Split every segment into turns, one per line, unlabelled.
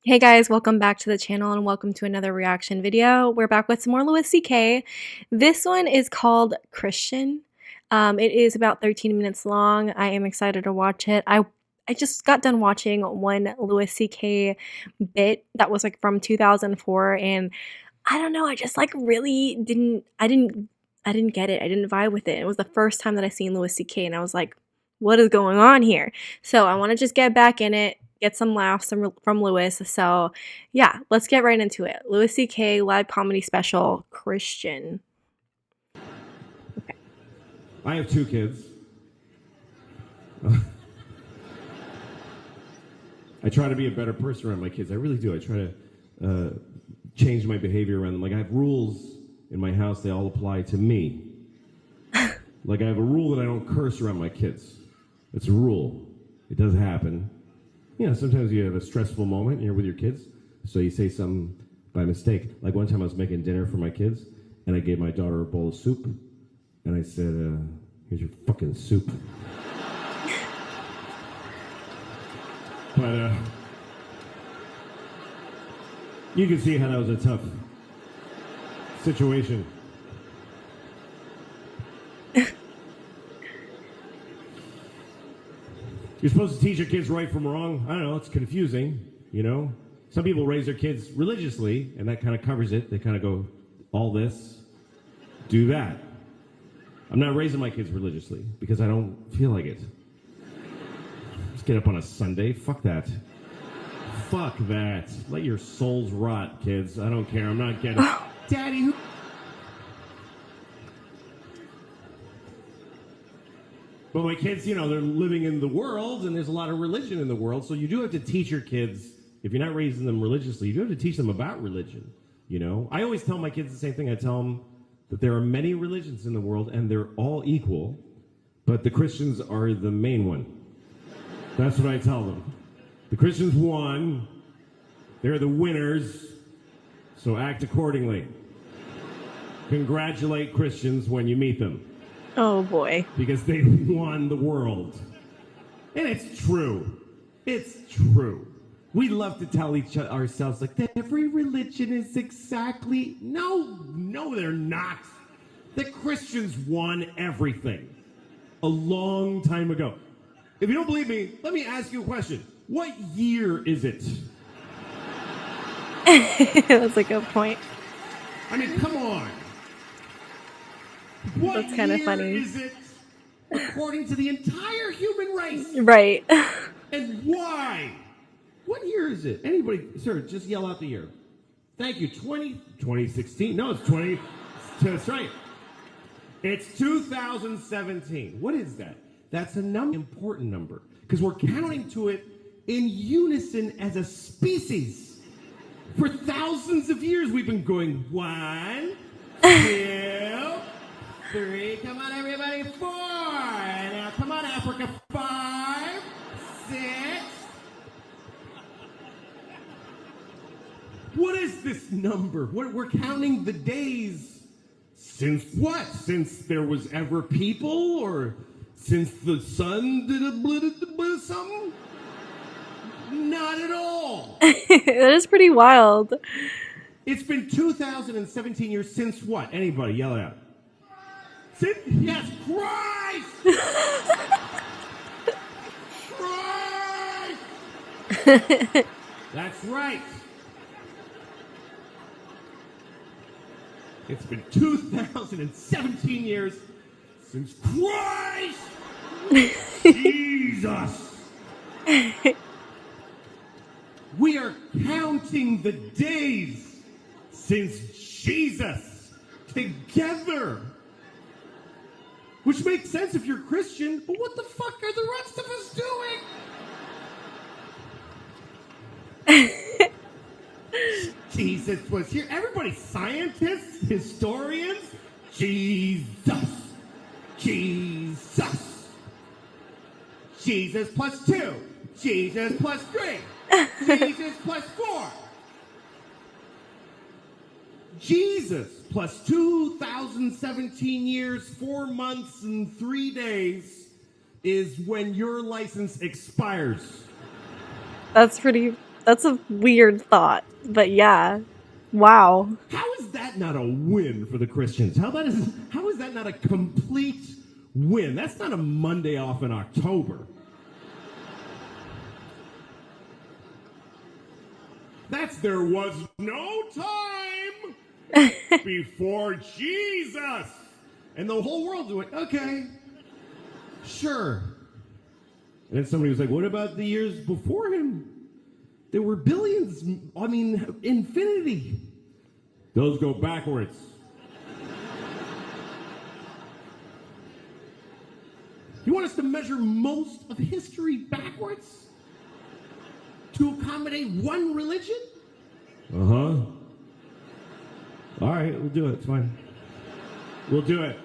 Hey guys, welcome back to the channel and welcome to another reaction video. We're back with some more Louis C.K. This one is called Christian. It is about 13 minutes long. I am excited to watch it. I just got done watching one Louis C.K. bit that was like from 2004, and I don't know, I just like really didn't get it. I didn't vibe with it. It was the first time that I seen Louis C.K. and I was like, what is going on here? So I want to just get back in it, get some laughs from Louis. So yeah, let's get right into it. Louis C.K. live comedy special, Christian.
I have two kids. I try to be a better person around my kids. I really do. I try to change my behavior around them. Like, I have rules in my house. They all apply to me. Like, I have a rule that I don't curse around my kids. It's a rule. It does happen. You know, sometimes you have a stressful moment and you're with your kids, so you say something by mistake. Like, one time I was making dinner for my kids, and I gave my daughter a bowl of soup, and I said, here's your fucking soup. But, you can see how that was a tough situation. You're supposed to teach your kids right from wrong. I don't know, it's confusing, you know? Some people raise their kids religiously, and that kind of covers it. They kind of go, all this, do that. I'm not raising my kids religiously, because I don't feel like it. Just get up on a Sunday, fuck that. Fuck that. Let your souls rot, kids. I don't care, I'm not getting... Daddy, who... But my kids, you know, they're living in the world, and there's a lot of religion in the world, so you do have to teach your kids, if you're not raising them religiously, you do have to teach them about religion, you know? I always tell my kids the same thing. I tell them that there are many religions in the world, and they're all equal, but the Christians are the main one. That's what I tell them. The Christians won, they're the winners, so act accordingly. Congratulate Christians when you meet them.
Oh boy.
Because they won the world. And it's true. It's true. We love to tell ourselves like that every religion is exactly... No, they're not. The Christians won everything a long time ago. If you don't believe me, let me ask you a question. What year is it?
That's a good point.
I mean, come on. What
That's kind of funny.
Is it according to the entire human race?
Right.
And why? What year is it? Anybody, sir, just yell out the year. Thank you. 2016. No, it's 20. That's right. It's 2017. What is that? That's a important number, because we're counting to it in unison as a species. For thousands of years, we've been going 1, 2, 3, come on everybody, 4, now come on Africa, 5, 6. What is this number? We're counting the days since what? Since there was ever people, or since the sun did a something? Not at all.
That is pretty wild.
It's been 2017 years since what? Anybody, yell it out. Yes, Christ! Christ! That's right. It's been 2017 years since Christ! Jesus! We are counting the days since Jesus together. Which makes sense if you're Christian, but what the fuck are the rest of us doing? Jesus was here. Everybody, scientists, historians, Jesus. Jesus. Jesus plus 2. Jesus plus 3. Jesus plus 4. Jesus plus 2017 years, 4 months, and 3 days is when your license expires.
That's pretty That's a weird thought, but yeah. Wow.
How is that not a win for the Christians? How is that not a complete win? That's not a Monday off in October. That's there was no time before Jesus. And the whole world went, okay, sure. And then somebody was like, what about the years before him? There were billions, infinity. Those go backwards. You want us to measure most of history backwards? To accommodate one religion? Uh-huh. All right, we'll do it. It's fine. We'll do it.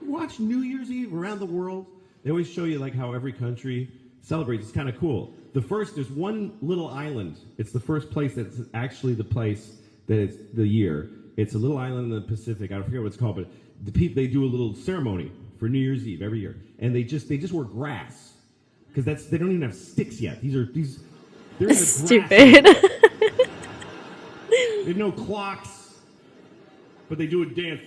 Watch New Year's Eve around the world. They always show you like how every country celebrates. It's kind of cool. There's one little island. It's the first place that's actually the place that it's the year. It's a little island in the Pacific. I forget what it's called, but they do a little ceremony for New Year's Eve every year, and they just wear grass because they don't even have sticks yet. They're in the
Stupid.
They have no clocks, but they do a dance.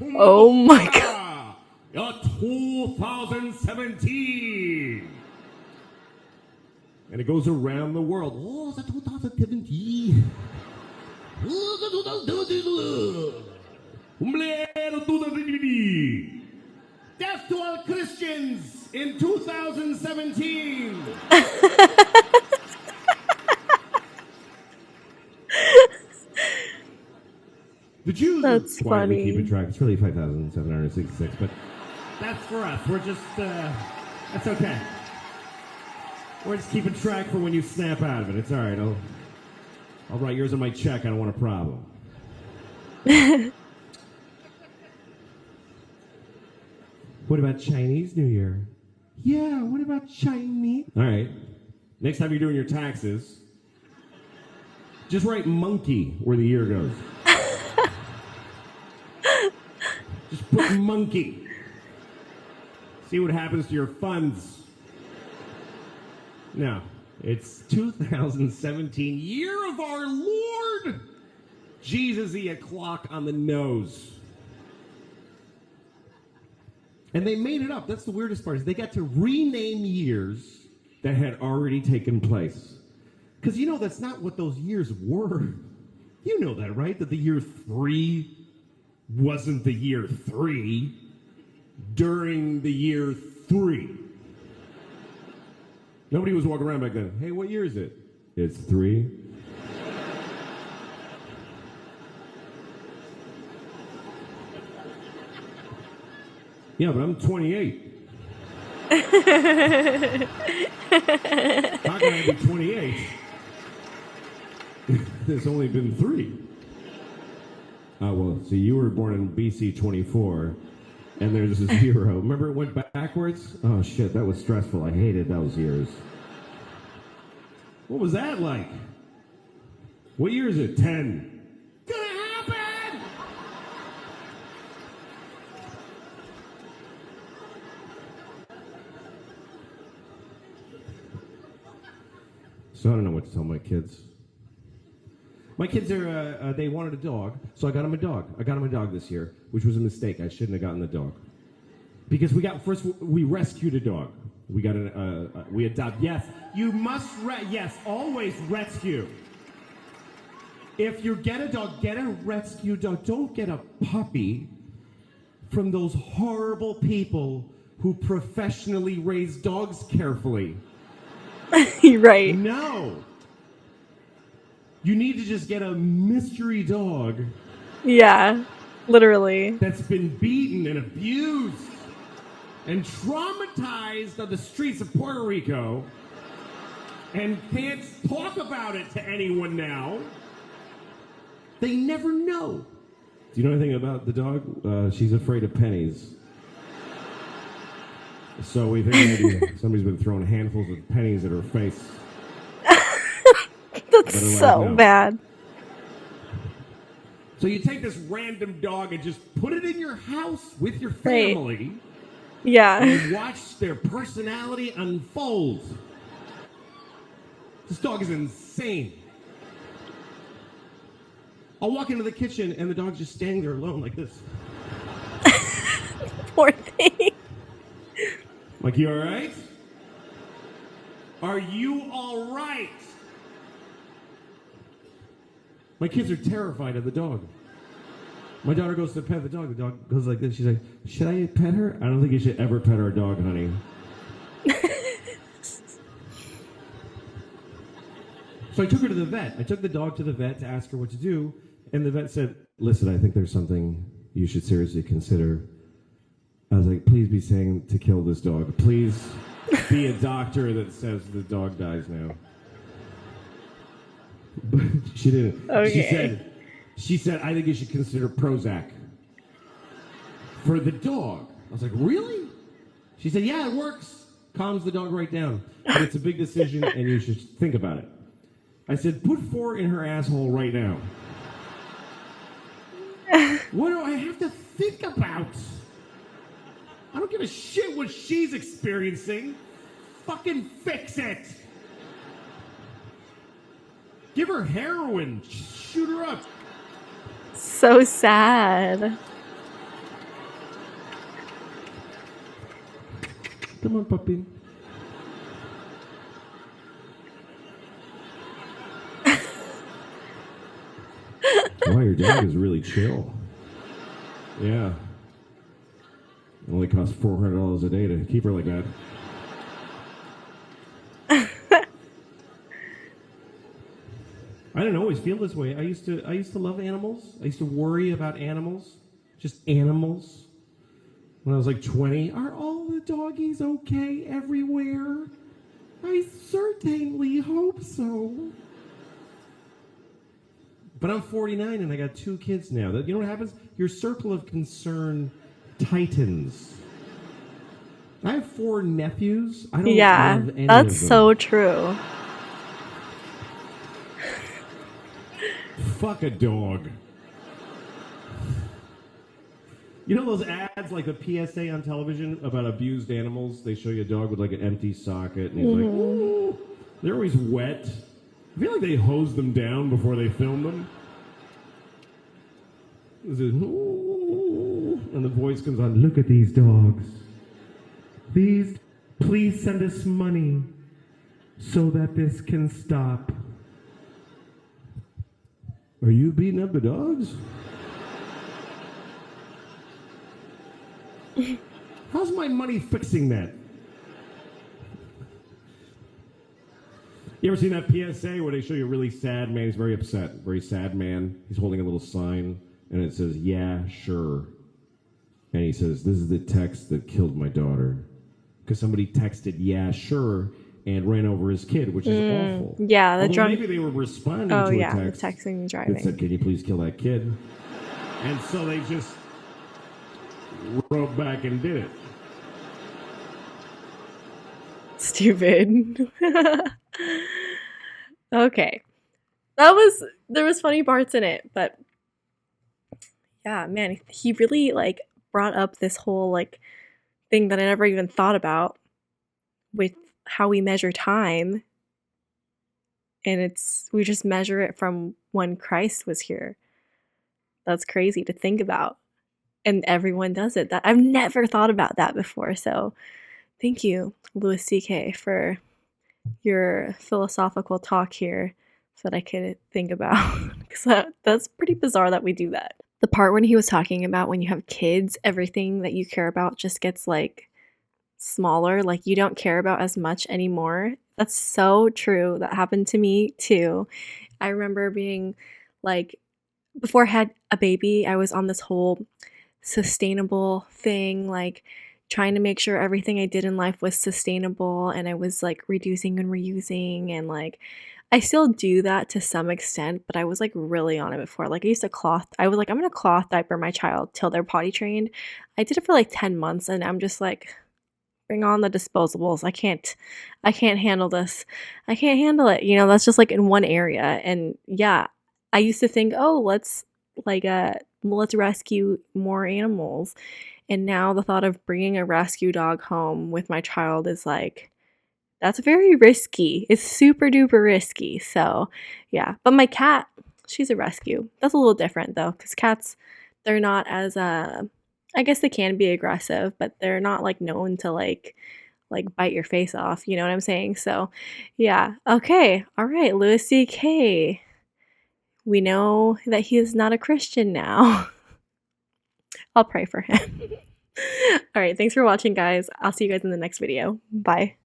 Oh my god.
2017. And it goes around the world. Oh, it's 2017. Death to all Christians in 2017. The Jews
That's
are quietly
funny.
keeping track. It's really 5,766, but that's for us. We're just, that's okay. We're just keeping track for when you snap out of it. It's all right. I'll write yours on my check. I don't want a problem. What about Chinese New Year? Yeah, what about Chinese? All right. Next time you're doing your taxes, just write monkey where the year goes. Just put monkey. See what happens to your funds. No, it's 2017, year of our Lord. Jesus-y, a clock on the nose. And they made it up. That's the weirdest part. Is they got to rename years that had already taken place. Because that's not what those years were. You know that, right? That the year 3 wasn't the year 3 during the year 3. Nobody was walking around back then. Hey, what year is it? It's 3. Yeah, but I'm 28. How can I be 28? There's only been 3. Oh, well, see, you were born in BC 24, and there's a 0. Remember it went backwards? Oh, shit, that was stressful. I hated those years. What was that like? What year is it? 10. Gonna happen! So I don't know what to tell my kids. My kids are, they wanted a dog, so I got them a dog. I got them a dog this year, which was a mistake. I shouldn't have gotten the dog. Because we rescued a dog. We got we adopt. Yes, you must, yes, always rescue. If you get a dog, get a rescue dog. Don't get a puppy from those horrible people who professionally raise dogs carefully.
Right.
No. You need to just get a mystery dog.
Yeah, literally.
That's been beaten and abused and traumatized on the streets of Puerto Rico and can't talk about it to anyone now. They never know. Do you know anything about the dog? She's afraid of pennies. So we think maybe somebody's been throwing handfuls of pennies at her face.
That's so bad.
So you take this random dog and just put it in your house with your family.
Yeah.
And watch their personality unfold. This dog is insane. I'll walk into the kitchen and the dog's just standing there alone like this.
Poor thing.
Like, you all right? Are you all right? My kids are terrified of the dog. My daughter goes to pet the dog. The dog goes like this. She's like, should I pet her? I don't think you should ever pet our dog, honey. So I took her to the vet. I took the dog to the vet to ask her what to do. And the vet said, listen, I think there's something you should seriously consider. I was like, please be saying to kill this dog. Please be a doctor that says the dog dies now. But she didn't.
Okay.
She said, I think you should consider Prozac for the dog. I was like, really? She said, yeah, it works. Calms the dog right down. But it's a big decision, and you should think about it. I said, put 4 in her asshole right now. What do I have to think about? I don't give a shit what she's experiencing. Fucking fix it. Give her heroin. Shoot her up.
So sad.
Come on, puppy. Wow, your dog is really chill. Yeah. It only costs $400 a day to keep her like that. I didn't always feel this way. I used to love animals. I used to worry about animals. Just animals. When I was like 20, are all the doggies okay everywhere? I certainly hope so. But I'm 49 and I got 2 kids now. You know what happens? Your circle of concern tightens. I have 4 nephews. I don't love any
that's
of them.
so true.
Fuck a dog. You know those ads like the PSA on television about abused animals? They show you a dog with like an empty socket and he's like, ooh. They're always wet. I feel like they hose them down before they film them. Ooh, and the voice comes on, look at these dogs. Please send us money so that this can stop. Are you beating up the dogs? How's my money fixing that? You ever seen that PSA where they show you a really sad man? He's very upset, very sad man. He's holding a little sign, and it says, yeah, sure. And he says, this is the text that killed my daughter. Because somebody texted, yeah, sure, and ran over his kid, which is awful.
Yeah, the drunk.
Maybe they were responding
Oh
to a
yeah, the
text
texting and
that
driving.
said, can you please kill that kid? And so they just wrote back and did it.
Stupid. Okay. There was funny parts in it, but yeah, man, he really like brought up this whole like thing that I never even thought about with how we measure time. And we just measure it from when Christ was here. That's crazy to think about. And everyone does it. That I've never thought about that before. So thank you, Louis C.K., for your philosophical talk here so that I could think about. Because that's pretty bizarre that we do that. The part when he was talking about when you have kids, everything that you care about just gets like smaller. Like you don't care about as much anymore. That's so true. That happened to me too. I remember being like, before I had a baby, I was on this whole sustainable thing, like trying to make sure everything I did in life was sustainable, and I was like reducing and reusing, and like I still do that to some extent, but I was like really on it before. Like I was like, I'm gonna cloth diaper my child till they're potty trained. I did it for like 10 months and I'm just like, bring on the disposables. I can't handle this. I can't handle it. You know, that's just like in one area. And yeah, I used to think, oh, let's rescue more animals. And now the thought of bringing a rescue dog home with my child is like, That's very risky. It's super duper risky. So, yeah. But my cat, she's a rescue. That's a little different though, because cats, they're not as I guess they can be aggressive, but they're not like known to like bite your face off. You know what I'm saying? So, yeah. Okay. All right. Louis C.K. We know that he is not a Christian now. I'll pray for him. All right. Thanks for watching, guys. I'll see you guys in the next video. Bye.